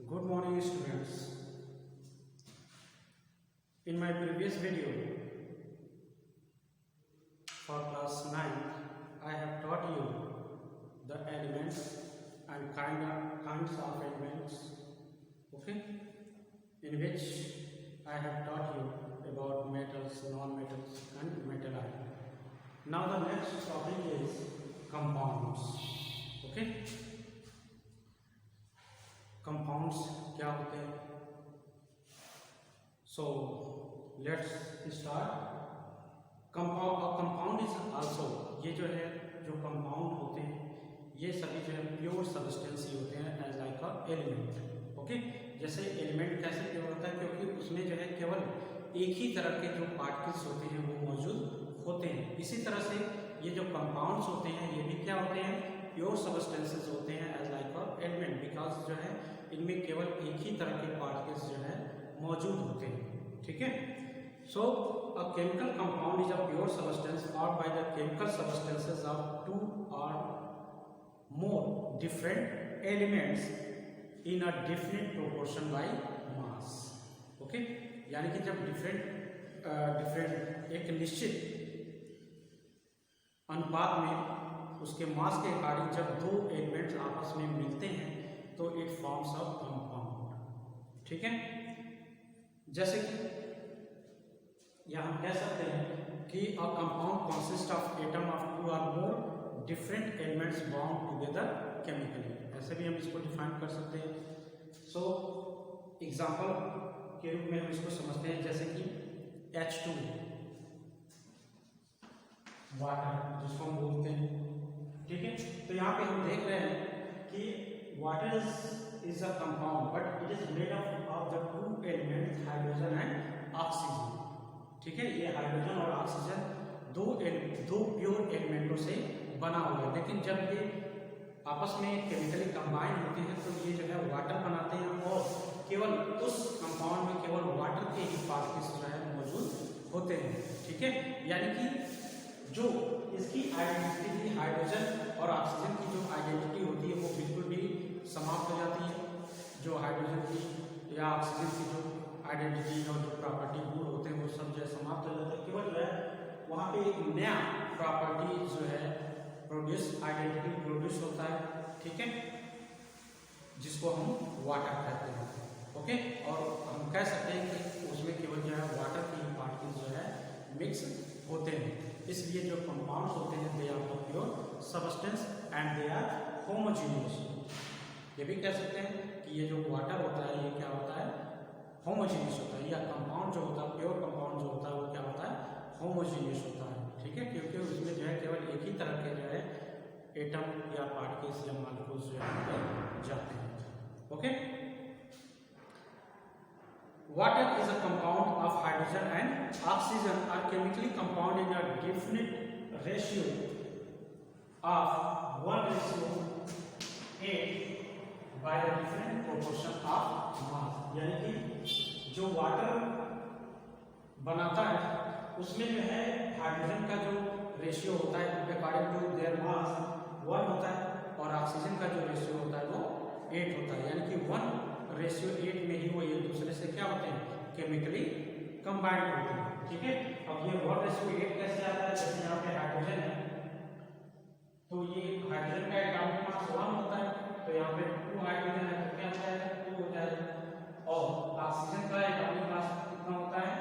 Good morning students. In my previous video for class 9, I have taught you the elements and kinds of elements, okay, in which I have taught you about metals, non-metals and metal ion. Now the next topic is compounds, okay. Compounds क्या होते हैं? So let's start. Compound is also, ये जो है जो compound होते हैं ये सभी जो है प्योर सब्सटेंस ही होते हैं as like a element, okay. जैसे एलिमेंट कैसे प्योर होता है? क्योंकि उसमें जो है केवल एक ही तरह के जो पार्टिकल्स होते हैं वो मौजूद होते हैं. इसी तरह से ये जो कंपाउंड्स होते हैं ये भी क्या होते हैं? प्योर सब्सटेंसेस होते हैं as like a element, because जो है इनमें केवल एक ही तरह के पार्टिकल्स जो है मौजूद होते हैं, ठीक है. So a chemical compound is a pure substance formed by the chemical substances of two और more different elements in a different proportion by mass, okay. यानी कि जब डिफरेंट एक निश्चित अनुपात में उसके मास के अकॉर्डिंग जब दो एलिमेंट्स आपस में मिलते हैं तो इट फॉर्म्स अ कंपाउंड, ठीक है. जैसे कि या हम कह सकते हैं कि a compound consist of atom of two और more different elements bound together chemically. ऐसे भी हम इसको डिफाइन कर सकते हैं. सो एग्जांपल के रूप में हम इसको समझते हैं, जैसे कि H2 वाटर जिसको हम बोलते हैं, ठीक है. तो यहाँ पे हम देख रहे हैं कि water is a compound but it is made up of the two elements hydrogen and oxygen, ठीक है. ये हाइड्रोजन और ऑक्सीजन दो प्योर एलिमेंटों से बना हुआ है. लेकिन जब ये आपस में केमिकली कंबाइन होते हैं तो ये जो है वाटर बनाते हैं और केवल उस कंपाउंड में केवल वाटर के ही पार्टिकल्स जो है मौजूद होते हैं, ठीक है. यानी कि जो इसकी आइडेंटिटी थी हाइड्रोजन और ऑक्सीजन की जो आइडेंटिटी होती है वो बिल्कुल भी समाप्त हो जाती है. जो हाइड्रोजन की या ऑक्सीजन की जो आइडेंटिटी और जो प्रॉपर्टी गुण होते हैं वो सब जो है समाप्त हो जाते हैं. केवल जो है वहाँ पे एक नया प्रॉपर्टी जो है आइडेंटिटी प्रोड्यूस होता है, ठीक है, जिसको हम वाटर कहते हैं, ओके. और हम कह सकते हैं कि उसमें केवल जो है वाटर की पार्टिकल्स जो है मिक्स होते हैं. इसलिए जो कंपाउंड्स होते हैं they are the pure substance and they are homogeneous. ये भी कह सकते हैं कि ये जो वाटर होता है ये क्या होता है? होमोजीनियस होता है. या कंपाउंड जो होता है प्योर कंपाउंड जो होता है वो क्या होता है? होमोजीनियस होता है, ठीक है. क्योंकि उसमें जो है केवल एक ही तरह के जो है एटम या पार्टिकल्स या मॉलिक्यूल्स जो है जाते हैं, okay. Water is a compound of hydrogen and oxygen are chemically compound in a definite ratio of 1:8 by the different proportion of mass. यानी कि जो वाटर बनाता है उसमें जो है हाइड्रोजन का जो रेशियो होता है अकॉर्डिंग टू देयर मास 1 होता है और ऑक्सीजन का जो रेशियो होता है वो 8 होता है. यानी कि 1:8 में ही वो एक दूसरे से क्या होते हैं? केमिकली कंबाइंड होते हैं, ठीक है. अब ये 1:8 कैसे आता है? जैसे यहाँ पे हाइड्रोजन है तो ये हाइड्रोजन का एटॉमिक मास 1 होता है तो यहाँ पे 2 हाइड्रोजन है तो क्या होता है? 2 हो जाएगा. और ऑक्सीजन का एटॉमिक मास कितना होता है?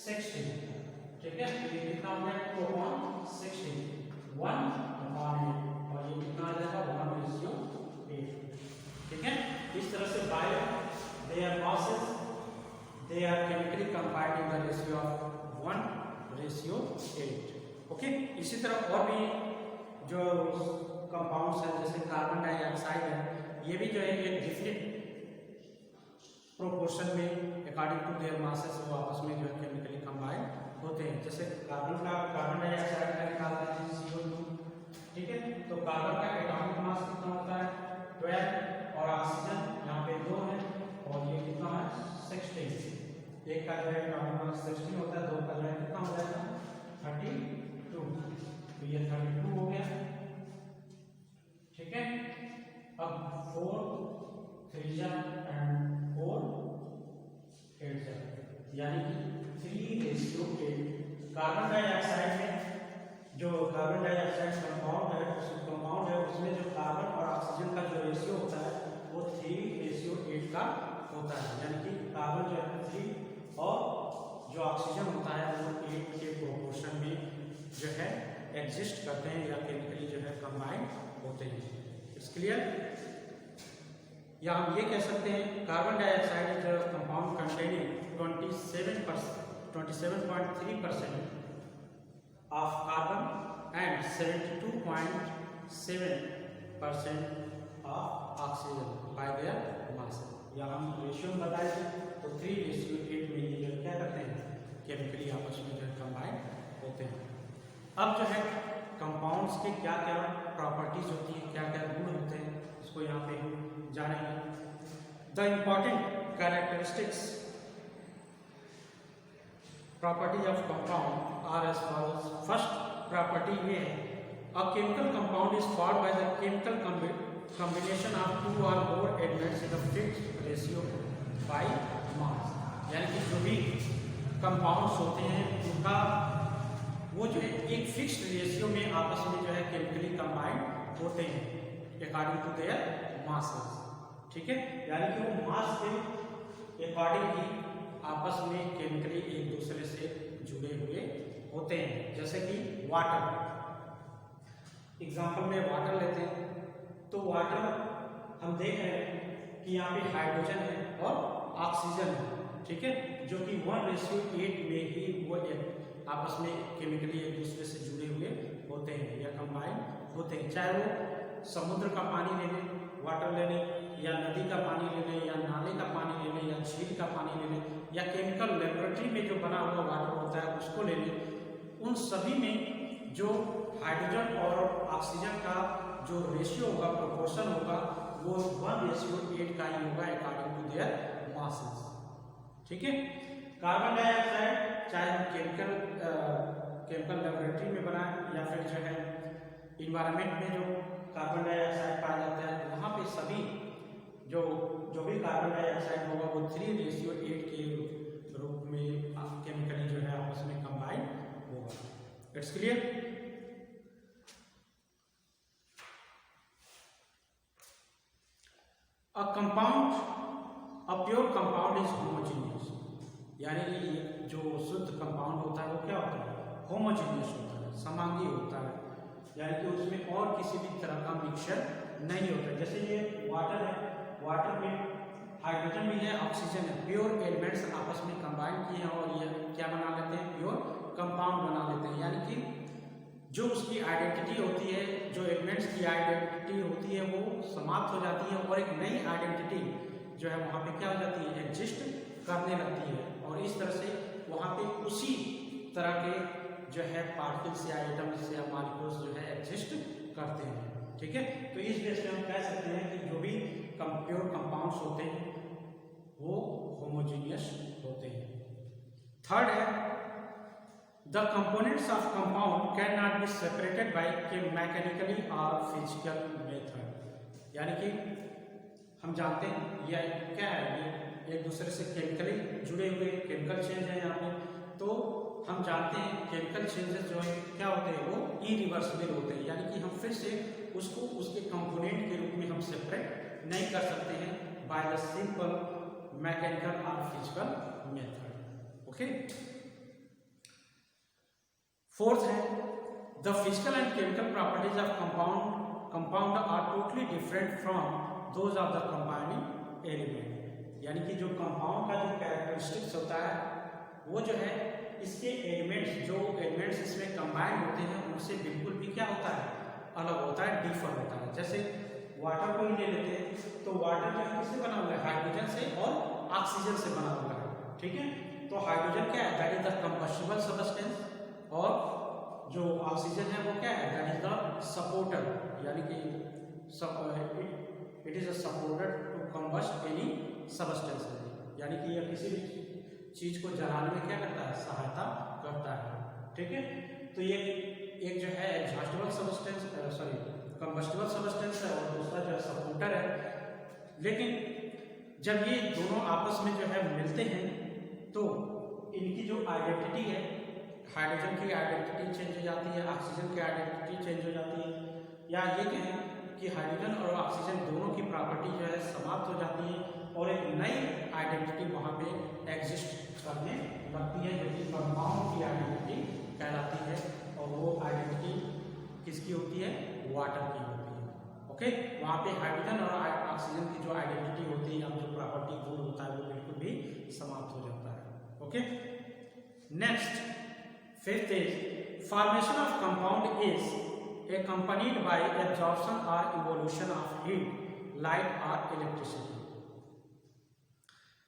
16, ठीक है. तो ये कितना हो गया? 2/16 1/8 और ये कितना आ जाएगा? 1:8, ठीक है. इस तरह से by their masses they are chemically combined in the ratio of 1:8, okay. इसी तरह और भी जो कंपाउंड्स हैं जैसे कार्बन डाइऑक्साइड है ये भी जो है एक डिफरेंट प्रोपोर्शन में अकॉर्डिंग टू देयर मासेस वो आपस में जो है केमिकली कंबाइंड होते हैं. जैसे कार्बन डाइऑक्साइड का निकालते हैं CO2, ठीक है. तो कार्बन का एटॉमिक मास कितना होता है? 12 और ऑक्सीजन यहाँ पे 2 है और ये कितना है? 16. एक का जो है एटॉमिक मास 16 होता है, 2 का जो है कितना हो जाएगा? 32. तो ये 32 हो गया, ठीक है. अब 4 3 एंड 4 8 यानी कि 3:8 कार्बन डाइऑक्साइड में जो कार्बन डाइऑक्साइड कंपाउंड है उसमें जो कार्बन और ऑक्सीजन का जो रेशियो होता है वो 3:8 का होता है, यानी कि कार्बन जो है 3 और जो ऑक्सीजन होता है वो 8 के प्रोपोर्शन में जो है एग्जिस्ट करते हैं या केमिकली जो है कंबाइन होते हैं। It's clear? या हम ये कह सकते हैं carbon dioxide is a compound containing 27.3% of carbon and 72.7% of oxygen by their mass। या हम रेशियो में बताए तो 3:8 में ये क्या करते हैं केमिकली आपस में जो कंबाइन होते हैं। अब जो है कंपाउंड्स के क्या क्या प्रॉपर्टीज होती हैं, क्या क्या गुण होते हैं, इसको यहाँ पे जानेंगे। The important characteristics property of compound are as follows. First property ये है, a chemical compound is formed by the chemical combination of 2 or more elements in a fixed ratio by mass. यानी कि जो भी कंपाउंड्स होते हैं उनका वो जो है एक फिक्स्ड रेशियो में आपस में जो है केमिकली कंबाइंड होते हैं अकॉर्डिंग टू देयर मासेस। ठीक है, यानी कि वो मास के अकॉर्डिंग ही आपस में केमिकली एक दूसरे से जुड़े हुए होते हैं। जैसे कि वाटर, एग्जांपल में वाटर लेते हैं तो वाटर हम देख रहे हैं कि यहाँ पे हाइड्रोजन है और ऑक्सीजन है, ठीक है, जो कि 1:8 में ही वो आपस में केमिकली एक दूसरे से जुड़े हुए होते हैं या कंबाइन होते हैं। चाहे वो समुद्र का पानी ले लें, वाटर ले लें, या नदी का पानी ले लें, या नाले का पानी ले लें, या झील का पानी ले लें, या केमिकल लेबोरेटरी में जो बना हुआ वाटर होता है उसको ले लें। उन सभी में जो हाइड्रोजन और ऑक्सीजन का जो रेशियो होगा, प्रोपोर्शन होगा, वो 1:8 का ही होगा अकॉर्डिंग टू देयर मासेस। ठीक है, कार्बन डाइऑक्साइड चाहे हम केमिकल लेबोरेटरी में बनाए या फिर जो है इन्वायरमेंट में जो कार्बन डाइऑक्साइड पाया जाता है वहाँ पे सभी जो भी कार्बन डाइऑक्साइड होगा वो 3:8 के रूप में केमिकली जो है आपस में कंबाइन होगा। It's clear? A compound, a pure compound is homogeneous. यानी कि जो शुद्ध कंपाउंड होता है वो क्या होता है? होमोजीनियस होता है, समांगी होता है, यानी कि उसमें और किसी भी तरह का मिक्सचर नहीं होता। जैसे ये वाटर है, वाटर में हाइड्रोजन भी है, ऑक्सीजन है, प्योर एलिमेंट्स आपस में कंबाइन किए हैं और ये क्या बना लेते हैं? प्योर कंपाउंड बना लेते हैं। यानी कि जो उसकी आइडेंटिटी होती है, जो एलिमेंट्स की आइडेंटिटी होती है वो समाप्त हो जाती है और एक नई आइडेंटिटी जो है वहाँ पे क्या हो जाती है? एग्जिस्ट करने लगती है। और इस तरह से वहाँ पे उसी तरह के जो है पार्टिकल्स या आइटम्स या मॉलिक्यूल्स जो है एग्जिस्ट करते हैं। ठीक है, तो इस वजह से हम कह सकते हैं कि जो भी प्योर कंपाउंड्स होते हैं वो होमोजीनियस होते हैं। थर्ड है, the components of compound can not be separated by mechanically और फिजिकल मेथड। यानी कि हम जानते हैं ये क्या है, ये एक दूसरे से केमिकली जुड़े हुए केमिकल चेंज है यहाँ पे। तो हम जानते हैं केमिकल चेंजेस जो है क्या होते हैं? वो इरिवर्सिबल होते हैं, यानी कि हम फिर से उसको उसके कंपोनेंट के रूप में हम सेपरेट नहीं कर सकते हैं by the simple mechanical or physical method. Okay, fourth है, the physical and chemical properties of compound are totally different from those of the combining element. यानी कि जो कंपाउंड का जो कैरेक्टरिस्टिक्स होता है वो जो है इसके एलिमेंट्स इसमें कंबाइन होते हैं उनसे बिल्कुल भी क्या होता है? अलग होता है, डिफर होता है। जैसे वाटर को ही ले लेते हैं तो वाटर जो है किससे बना हुआ है? हाइड्रोजन से और ऑक्सीजन से बना हुआ है। ठीक है, तो हाइड्रोजन क्या है? That is the combustible substance, और जो ऑक्सीजन है वो क्या है? दैट इज द सपोर्टर, यानी कि it is a supporter to combust any substance. यानी कि यह किसी भी चीज को जलाने में क्या करता है? सहायता करता है। ठीक है, तो ये एक जो है एग्जॉस्टेबल सबस्टेंस कंबस्टिबल सब्सटेंस है और दूसरा जो है सपोर्टर है। लेकिन जब ये दोनों आपस में जो है मिलते हैं तो इनकी जो आइडेंटिटी है, हाइड्रोजन की आइडेंटिटी चेंज हो जाती है, ऑक्सीजन की आइडेंटिटी चेंज हो जाती है, या ये कहें कि हाइड्रोजन और ऑक्सीजन दोनों की प्रॉपर्टी जो है समाप्त हो जाती है और एक नई आइडेंटिटी वहाँ पे एग्जिस्ट करने लगती है, जो कि कंपाउंड की आइडेंटिटी कहलाती है। और वो आइडेंटिटी किसकी होती है? वाटर की होती है। ओके, वहाँ पे हाइड्रोजन और ऑक्सीजन की जो आइडेंटिटी होती है या जो प्रॉपर्टी गुण होता है वो बिल्कुल भी समाप्त हो जाता है। Okay, next fifth is formation of compound is accompanied by absorption or evolution of heat, light or electricity।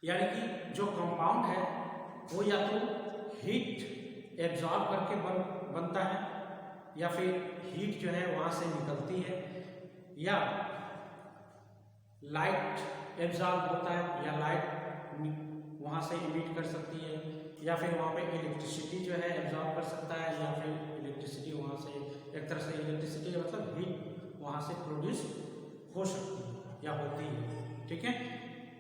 यानी कि जो कंपाउंड है वो या तो हीट एब्जॉर्ब करके बनता है या फिर हीट जो है वहाँ से निकलती है, या लाइट एब्जॉर्ब होता है या लाइट वहाँ से इमिट कर सकती है, या फिर वहाँ पे इलेक्ट्रिसिटी जो है एब्जॉर्ब कर सकता है, या फिर इलेक्ट्रिसिटी वहाँ से एक तरह से इलेक्ट्रिसिटी मतलब हीट वहाँ से प्रोड्यूस हो सकती है या होती है। ठीक है,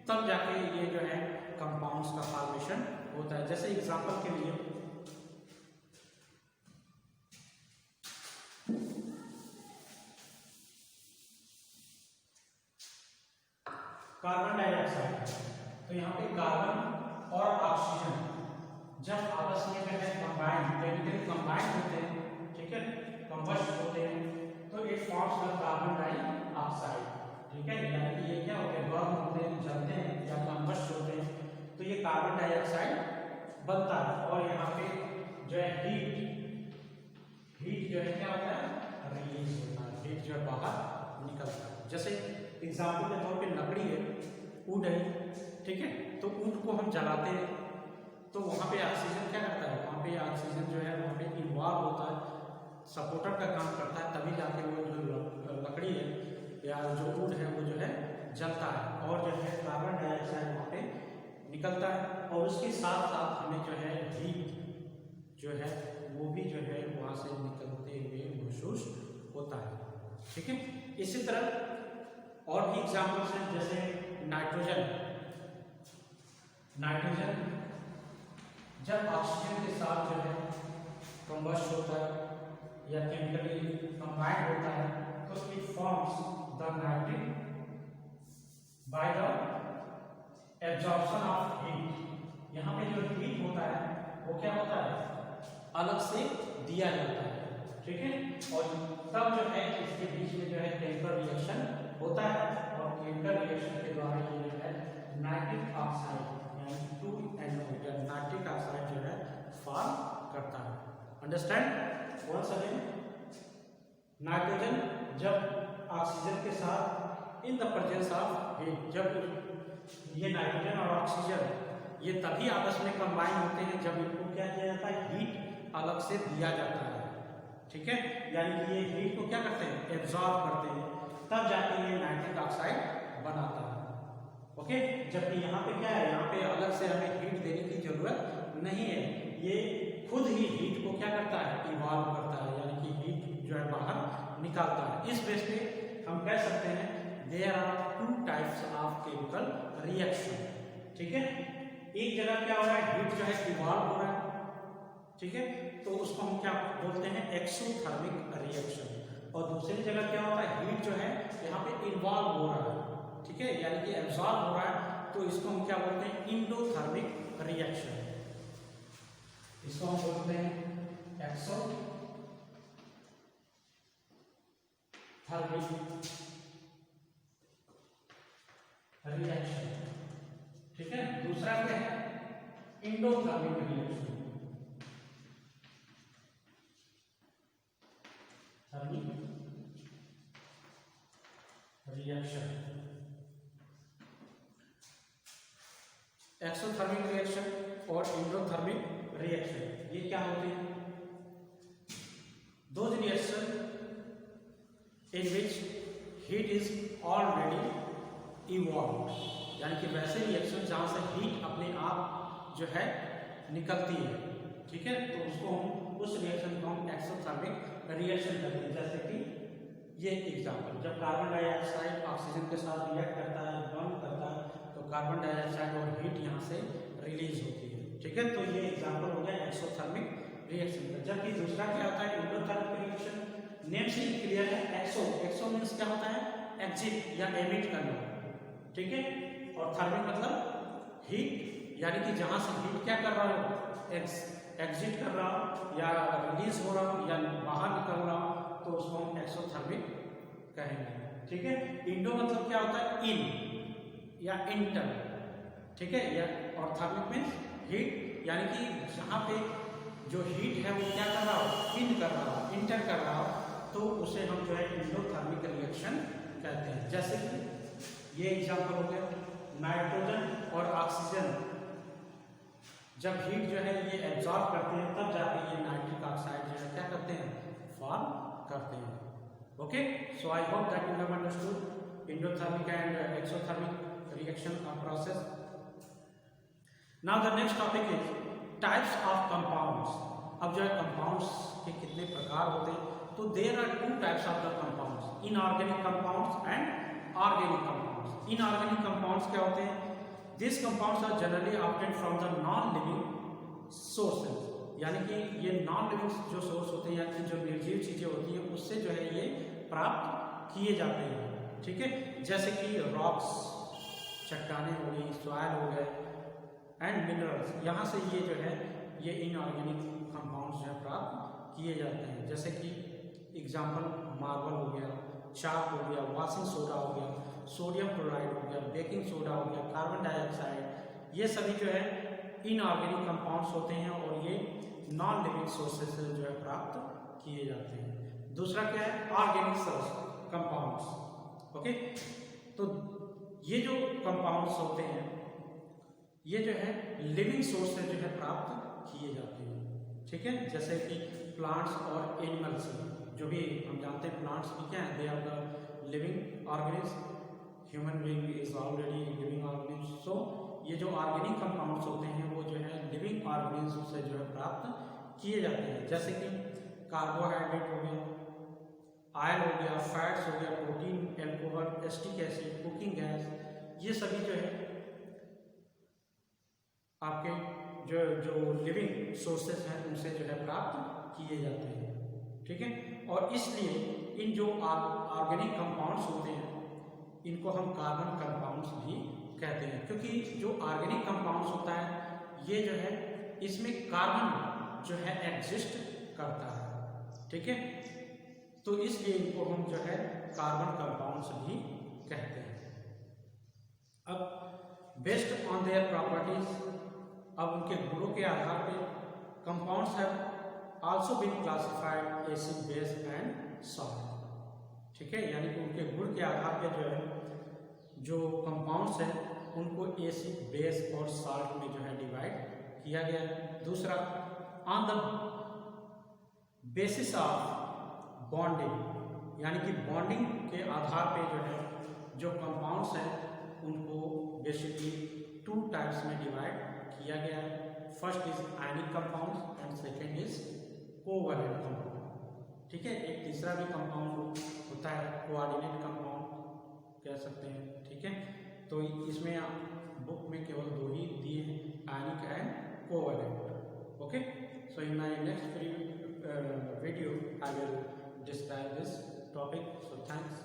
तब जाके ये जो है कंपाउंड्स का फॉर्मेशन होता है। जैसे एग्जांपल के लिए कार्बन डाइऑक्साइड, तो यहाँ पे कार्बन और ऑक्सीजन जब आपस में जो है केमिकली कंबाइन होते हैं, ठीक है, कंबस्ट होते हैं, तो it forms the carbon dioxide. ठीक है, यानी कि ये क्या होते हैं? बर्न होते हैं, जलते हैं या कंबस्ट होते हैं, तो ये कार्बन डाइऑक्साइड बनता है। और यहाँ पे जो है हीट जो है क्या होता है? रिलीज होता है, हीट जो है बाहर निकलता है। जैसे एग्जाम्पल के तौर पे लकड़ी है, वुड है, ठीक है, तो वुड को हम जलाते हैं तो वहाँ पे ऑक्सीजन क्या करता है? वहाँ पे ऑक्सीजन जो है वहाँ पे इन्वॉल्व होता है, सपोर्टर का काम करता है, तभी जाके वो जो लकड़ी है या जो वुड है वो जो है जलता है और जो है कार्बन डाइऑक्साइड वहाँ पे निकलता है, और उसके साथ साथ हमें जो है हीट जो है वो भी जो है वहाँ से निकलते हुए महसूस होता है। ठीक है, इसी तरह और भी एग्जाम्पल्स हैं, जैसे नाइट्रोजन जब ऑक्सीजन के साथ जो है कंबस्ट होता है या केमिकली कंबाइंड होता है तो it forms the nitric by the absorption of heat. यहाँ पे जो हीट होता है वो क्या होता है? अलग से दिया जाता है। ठीक है, और तब जो है इसके बीच में जो है केमिकल रिएक्शन होता है और केमिकल रिएक्शन के द्वारा ये जो है नाइट्रिक ऑक्साइड यानी 2NO या नाइट्रिक ऑक्साइड जो है फॉर्म करता है। अंडरस्टैंड? वंस अगेन, नाइट्रोजन जब ऑक्सीजन के साथ in the presence of heat, जब ये नाइट्रोजन और ऑक्सीजन ये तभी आपस में कंबाइन होते हैं जब इनको क्या किया जाता है? हीट अलग से दिया जाता है। ठीक है, यानी कि ये हीट को क्या करते हैं? एब्जॉर्ब करते हैं, तब जाके ये नाइट्रिक ऑक्साइड बनाता है। ओके, जबकि यहाँ पे क्या है? यहाँ पे अलग से हमें हीट देने की जरूरत नहीं है, ये खुद ही हीट को क्या करता है? इवॉल्व करता है, यानी कि हीट जो है बाहर निकालता है। इस बेस पे हम कह सकते हैं there are 2 types of chemical reaction. ठीक है, एक जगह क्या हो रहा है? हीट जो है इवॉल्व हो रहा है, ठीक है, तो उसको हम क्या बोलते हैं? Exothermic reaction. और दूसरी जगह क्या होता है? हीट जो है यहाँ पे इन्वॉल्व हो रहा है, ठीक है, यानी कि एब्जॉर्ब हो रहा है, तो इसको हम क्या बोलते हैं? Endothermic reaction. इसको हम बोलते हैं एक्सोथर्मिक रिएक्शन। ठीक है, दूसरा क्या है? Endothermic reaction. एक्सोथर्मिक रिएक्शन और इंडोथर्मिक रिएक्शन ये क्या होते हैं? Those reaction in which heat is already evolve, यानी कि वैसे रिएक्शन जहां से हीट अपने आप जो है निकलती है। ठीक है, तो उसको हम उस रिएक्शन को हम एक्सोथर्मिक रिएक्शन कहते हैं। जैसे कि ये एग्जाम्पल, जब कार्बन डाइऑक्साइड ऑक्सीजन के साथ रिएक्ट करता है, बर्न करता है, तो कार्बन डाइऑक्साइड और हीट यहाँ से रिलीज होती है। ठीक है, तो ये एग्जाम्पल हो गया एक्सोथर्मिक रिएक्शन का। जबकि दूसरा क्या होता है, एंडोथर्मिक रिएक्शन। नेम से ही क्लियर है, एक्सो मीन्स क्या होता है, एग्जिट या एमिट करना। ठीक है, और थर्मिक मतलब हीट, यानी कि जहां से हीट क्या कर रहा हो, एग्जिट कर रहा हो या रिलीज हो रहा हो या बाहर निकल रहा हो, तो उसको हम एक्सोथर्मिक कहेंगे। ठीक है, इंडो मतलब क्या होता है, इन या इंटर। ठीक है, या और थर्मिक मीन्स हीट, यानी कि जहां पे जो हीट है वो क्या कर रहा हो, इन कर रहा हो, इंटर कर रहा हो, तो उसे हम जो है इंडोथर्मिक रिएक्शन कहते हैं। जैसे कि ये एग्जांपल हो गया, नाइट्रोजन और ऑक्सीजन जब हीट जो है ये एब्जॉर्ब करते हैं, तब जाके ये नाइट्रिक ऑक्साइड जो है क्या करते हैं, फॉर्म करते हैं। Okay, so I hope that you have understood endothermic and exothermic reaction or process. Now the next topic is types of compounds. अब जो है compounds के कितने प्रकार होते हैं, तो there are two types of the compounds, inorganic compounds and organic compounds. Inorganic compounds क्या होते हैं, these compounds are generally obtained from the non-living sources, यानी कि ये नॉन लिविंग जो सोर्स होते हैं, यानी कि जो निर्जीव चीजें होती हैं, उससे जो है ये प्राप्त किए जाते हैं। ठीक है, जैसे कि रॉक्स, चट्टानें हो गई, सॉइल हो गए, एंड मिनरल्स, यहाँ से ये जो है ये इनऑर्गेनिक कंपाउंड्स जो है प्राप्त किए जाते हैं। जैसे कि एग्जांपल मार्बल हो गया, चाक हो गया, वॉशिंग सोडा हो गया, सोडियम क्लोराइड हो गया, बेकिंग सोडा हो गया, कार्बन डाइऑक्साइड, ये सभी जो है इनऑर्गेनिक कंपाउंड्स होते हैं और ये नॉन लिविंग सोर्सेज से जो है प्राप्त किए जाते हैं। दूसरा क्या है, ऑर्गेनिक सोर्स कंपाउंड्स। ओके, तो ये जो कंपाउंड्स होते हैं ये जो है लिविंग सोर्स से जो है प्राप्त किए जाते हैं। ठीक है, जैसे कि प्लांट्स और एनिमल्स, जो भी हम जानते हैं प्लांट्स भी क्या है, they are the living organism, human being is already living organism. So ये जो ऑर्गेनिक कंपाउंड्स होते हैं वो जो है लिविंग ऑर्गेनिज्म से जो है प्राप्त किए जाते हैं। जैसे कि कार्बोहाइड्रेट हो गया, ऑयल हो गया, फैट्स हो गया, protein, alcohol, acetic acid, cooking gas, ये सभी जो है आपके जो लिविंग सोर्सेस हैं उनसे जो है प्राप्त किए जाते हैं। ठीक है, और इसलिए इन जो ऑर्गेनिक कंपाउंड्स होते हैं इनको हम कार्बन कंपाउंड्स भी कहते हैं, क्योंकि जो ऑर्गेनिक कंपाउंड्स होता है ये जो है इसमें कार्बन जो है एग्जिस्ट करता है। ठीक है, तो इसलिए इनको हम जो है कार्बन कंपाउंड्स भी कहते हैं। अब बेस्ड ऑन देयर प्रॉपर्टीज, अब उनके गुणों के आधार पे compounds have also been classified acid, base and salt. ठीक है, यानी कि उनके गुण के आधार पे जो है जो कंपाउंड्स हैं उनको एसिड, बेस और सॉल्ट में जो है डिवाइड किया गया है। दूसरा, on the basis of bonding, यानी कि बॉन्डिंग के आधार पे जो है जो कंपाउंड्स हैं उनको बेसिकली टू टाइप्स में डिवाइड किया गया है। First is ionic compounds and second is covalent compound. ठीक है, एक तीसरा भी कंपाउंड होता है कोऑर्डिनेट कंपाउंड कह सकते हैं। ठीक है, तो इसमें बुक में केवल दो ही दिए हैं, ionic and covalent. Okay, so in my next video I will describe this topic. So thanks.